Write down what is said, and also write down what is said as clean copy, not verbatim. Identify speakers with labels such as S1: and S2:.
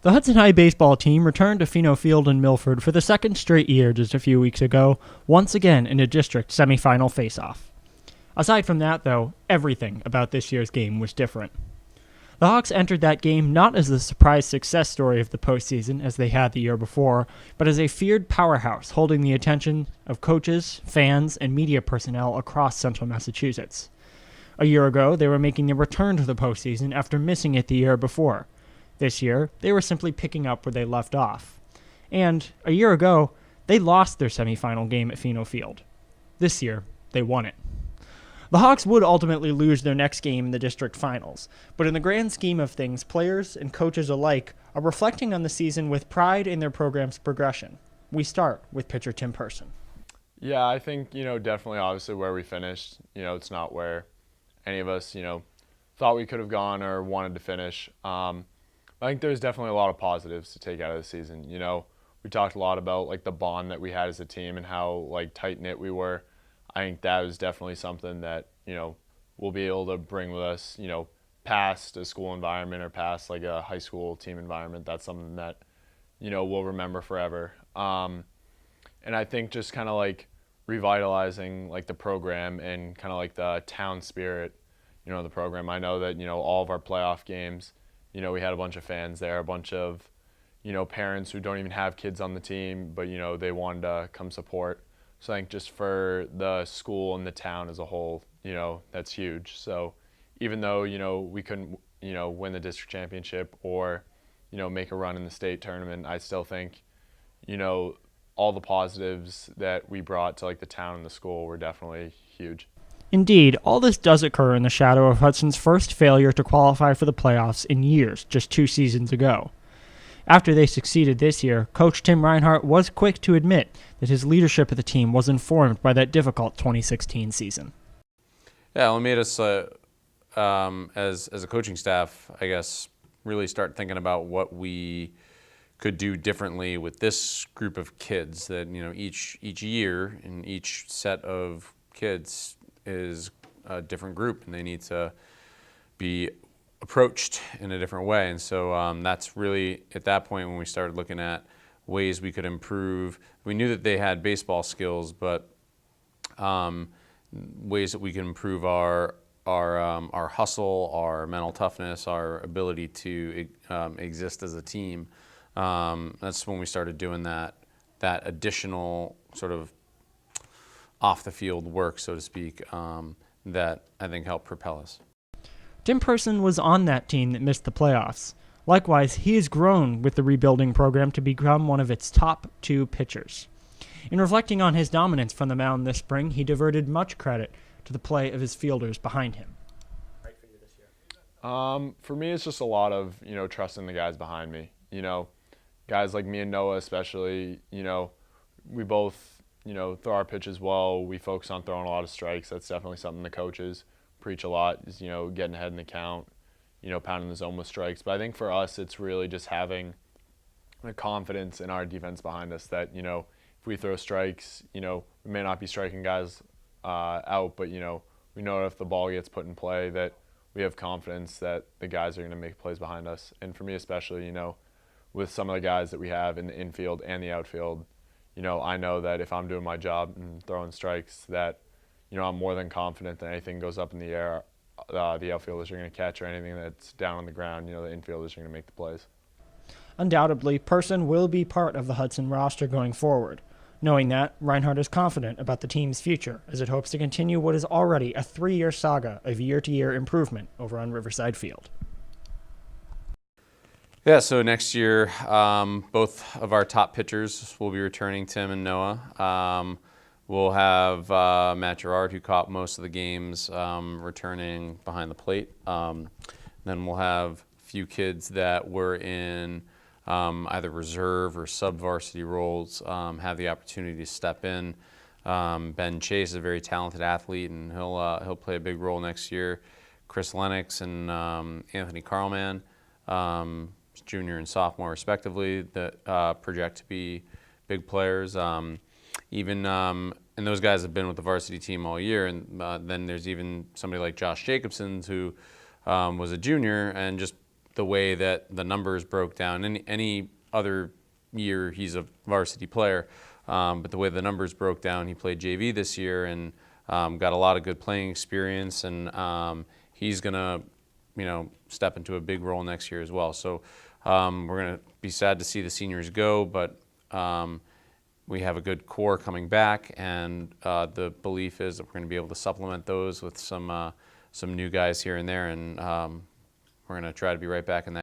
S1: The Hudson High baseball team returned to Pheno Field in Milford for the second straight year just a few weeks ago, once again in a district semifinal face-off. Aside from that, though, everything about this year's game was different. The Hawks entered that game not as the surprise success story of the postseason as they had the year before, but as a feared powerhouse holding the attention of coaches, fans, and media personnel across central Massachusetts. A year ago, they were making their return to the postseason after missing it the year before. This year, they were simply picking up where they left off. And, a year ago, they lost their semifinal game at Pheno Field. This year, they won it. The Hawks would ultimately lose their next game in the district finals, but in the grand scheme of things, players and coaches alike are reflecting on the season with pride in their program's progression. We start with pitcher Tim Person.
S2: Yeah, I think, definitely obviously where we finished, it's not where any of us, thought we could have gone or wanted to finish. I think there's definitely a lot of positives to take out of the season. We talked a lot about the bond that we had as a team and how tight-knit we were. I think that was definitely something that, we'll be able to bring with us, past a school environment or past a high school team environment. That's something that, we'll remember forever. And I think just kind of revitalizing the program and kind of the town spirit, the program. I know that, all of our playoff games, we had a bunch of fans there, a bunch of, parents who don't even have kids on the team, but, they wanted to come support. So I think just for the school and the town as a whole, that's huge. So even though, we couldn't, win the district championship or, make a run in the state tournament, I still think, all the positives that we brought to the town and the school were definitely huge.
S1: Indeed, all this does occur in the shadow of Hudson's first failure to qualify for the playoffs in years, just 2 seasons ago. After they succeeded this year, Coach Tim Reinhardt was quick to admit that his leadership of the team was informed by that difficult 2016 season.
S3: Yeah, well, it made us, as a coaching staff, I guess, really start thinking about what we could do differently with this group of kids. That each year and each set of kids is a different group, and they need to be approached in a different way. And so that's really at that point when we started looking at ways we could improve. We knew that they had baseball skills, but ways that we can improve our hustle, our mental toughness, our ability to exist as a team. That's when we started doing that additional sort of off the field work, so to speak, that I think helped propel us.
S1: Tim Person was on that team that missed the playoffs. Likewise, he has grown with the rebuilding program to become one of its top 2 pitchers. In reflecting on his dominance from the mound this spring, he diverted much credit to the play of his fielders behind him.
S2: Right for you this year? For me, it's just a lot of, trusting the guys behind me. Guys like me and Noah especially, we both, throw our pitches well. We focus on throwing a lot of strikes. That's definitely something the coaches preach a lot is, getting ahead in the count, pounding the zone with strikes. But I think for us, it's really just having the confidence in our defense behind us that, if we throw strikes, we may not be striking guys out, but, we know if the ball gets put in play that we have confidence that the guys are going to make plays behind us. And for me especially, with some of the guys that we have in the infield and the outfield, I know that if I'm doing my job and throwing strikes that, I'm more than confident that anything goes up in the air, the outfielders are going to catch, or anything that's down on the ground, the infielders are going to make the plays.
S1: Undoubtedly, Person will be part of the Hudson roster going forward. Knowing that, Reinhardt is confident about the team's future as it hopes to continue what is already a 3-year saga of year-to-year improvement over on Riverside Field.
S3: Yeah, so next year, both of our top pitchers will be returning, Tim and Noah. We'll have Matt Gerard, who caught most of the games, returning behind the plate. Then we'll have a few kids that were in either reserve or sub-varsity roles have the opportunity to step in. Ben Chase is a very talented athlete, and he'll play a big role next year. Chris Lennox and Anthony Carlman, junior and sophomore respectively, that project to be big players. And those guys have been with the varsity team all year. And then there's even somebody like Josh Jacobson, who was a junior and just the way that the numbers broke down. Any other year he's a varsity player, but the way the numbers broke down, he played JV this year and got a lot of good playing experience, and he's gonna, step into a big role next year as well. So we're gonna be sad to see the seniors go, but we have a good core coming back, and the belief is that we're going to be able to supplement those with some new guys here and there, and we're going to try to be right back in that